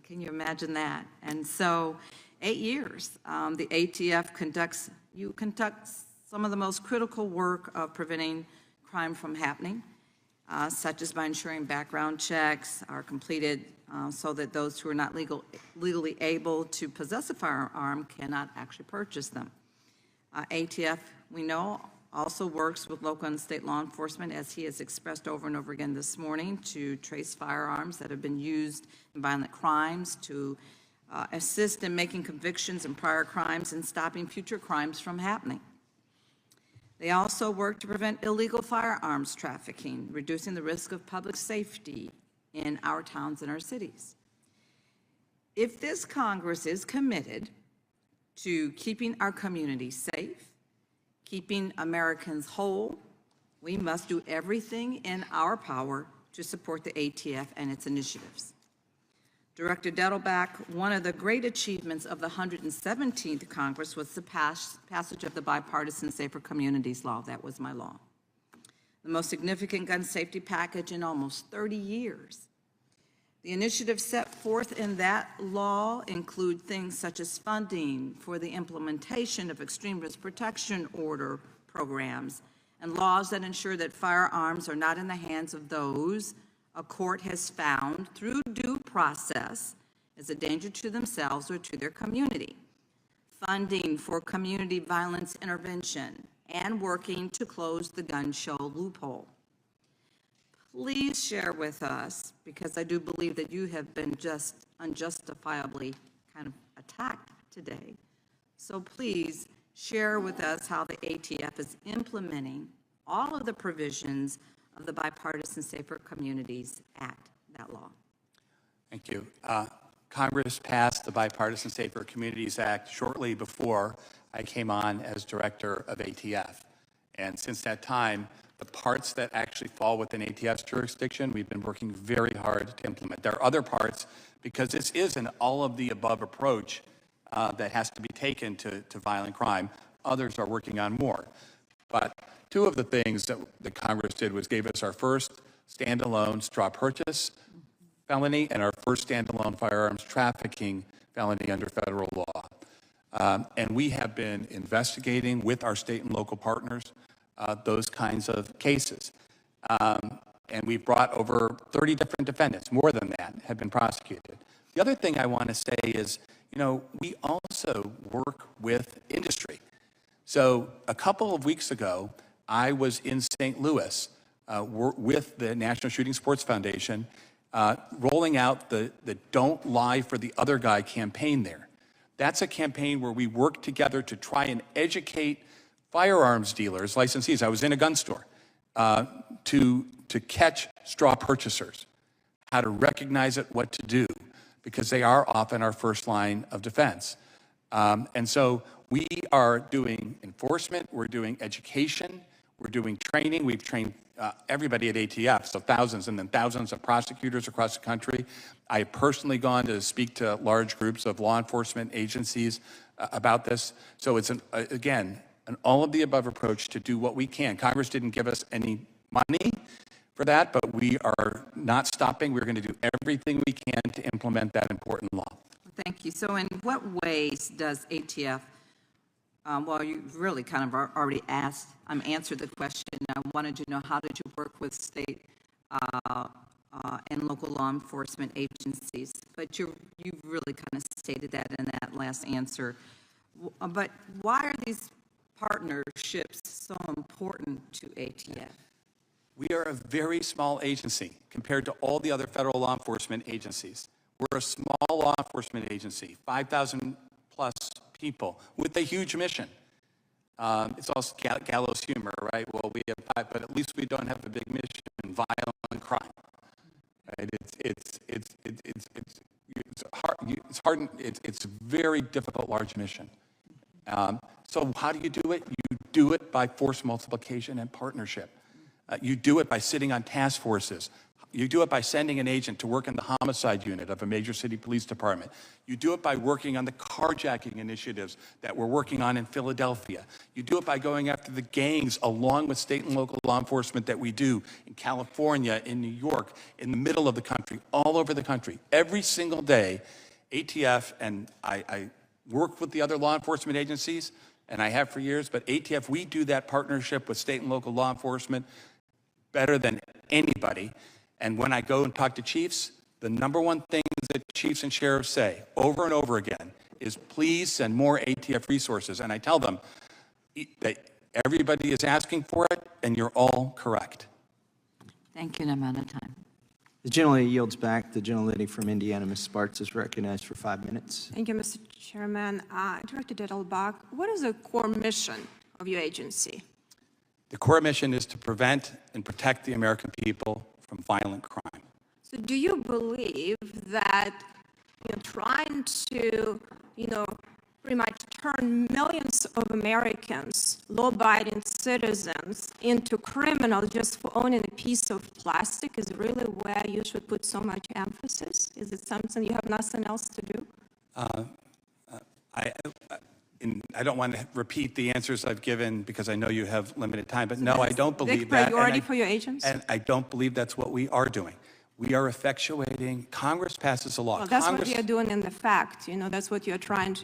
Can you imagine that? And so 8 years, the ATF conducts some of the most critical work of preventing crime from happening, such as by ensuring background checks are completed so that those who are not legally able to possess a firearm cannot actually purchase them. ATF, we know, also works with local and state law enforcement, as he has expressed over and over again this morning, to trace firearms that have been used in violent crimes, to assist in making convictions in prior crimes and stopping future crimes from happening. They also work to prevent illegal firearms trafficking, reducing the risk of public safety in our towns and our cities. If this Congress is committed to keeping our community safe, keeping Americans whole, we must do everything in our power to support the ATF and its initiatives. Director Dettelbach, one of the great achievements of the 117th Congress was the passage of the Bipartisan Safer Communities Law. That was my law. The most significant gun safety package in almost 30 years. The initiatives set forth in that law include things such as funding for the implementation of extreme risk protection order programs and laws that ensure that firearms are not in the hands of those a court has found through due process as a danger to themselves or to their community. Funding for community violence intervention and working to close the gun show loophole. Please share with us, because I do believe that you have been just unjustifiably kind of attacked today. So please share with us how the ATF is implementing all of the provisions of the Bipartisan Safer Communities Act, that law. Thank you. Congress passed the Bipartisan Safer Communities Act shortly before I came on as director of ATF. And since that time, the parts that actually fall within ATF's jurisdiction, we've been working very hard to implement. There are other parts, because this is an all-of-the-above approach that has to be taken to violent crime. Others are working on more. But two of the things that the Congress did was gave us our first standalone straw purchase felony and our first standalone firearms trafficking felony under federal law. And we have been investigating with our state and local partners those kinds of cases. And we've brought over 30 different defendants, more than that, have been prosecuted. The other thing I want to say is, we also work with industry. So a couple of weeks ago, I was in St. Louis with the National Shooting Sports Foundation, rolling out the Don't Lie for the Other Guy campaign there. That's a campaign where we work together to try and educate firearms dealers, licensees. I was in a gun store to catch straw purchasers, how to recognize it, what to do, because they are often our first line of defense. And so we are doing enforcement, we're doing education, we're doing training. We've trained everybody at ATF, so thousands and then thousands of prosecutors across the country. I have personally gone to speak to large groups of law enforcement agencies about this. So it's, again, an all-of-the-above approach to do what we can. Congress didn't give us any money for that, but we are not stopping. We're going to do everything we can to implement that important law. Thank you. So in what ways does ATF, well, you really kind of already answered the question. I wanted to know, how did you work with state and local law enforcement agencies? But you really kind of stated that in that last answer. But why are these partnerships so important to ATF? We are a very small agency compared to all the other federal law enforcement agencies. We're a small law enforcement agency, 5,000 plus people with a huge mission. It's also gallows humor, right? Well, we have five, but at least we don't have a big mission: violent crime. Right? It's a very difficult, large mission. So how do you do it? You do it by force multiplication and partnership. You do it by sitting on task forces. You do it by sending an agent to work in the homicide unit of a major city police department. You do it by working on the carjacking initiatives that we're working on in Philadelphia. You do it by going after the gangs along with state and local law enforcement that we do in California, in New York, in the middle of the country, all over the country. Every single day, ATF, and I work with the other law enforcement agencies, and I have for years, but ATF, we do that partnership with state and local law enforcement better than anybody. And when I go and talk to chiefs, the number one thing that chiefs and sheriffs say over and over again is please send more ATF resources. And I tell them that everybody is asking for it, and you're all correct. Thank you, and I'm out of time. The gentlelady yields back. The gentlelady from Indiana, Ms. Sparks, is recognized for 5 minutes. Thank you, Mr. Chairman. Director Dettelbach, what is the core mission of your agency? The core mission is to prevent and protect the American people from violent crime. So do you believe that trying to, pretty much turn millions of Americans, law-abiding citizens, into criminals just for owning a piece of plastic is really where you should put so much emphasis? Is it something you have nothing else to do? I don't want to repeat the answers I've given because I know you have limited time, but no, I don't believe Big that. priority for your agency? And I don't believe that's what we are doing. We are effectuating, Congress passes a law. Well, that's Congress, what you're doing in the fact, that's what you're trying to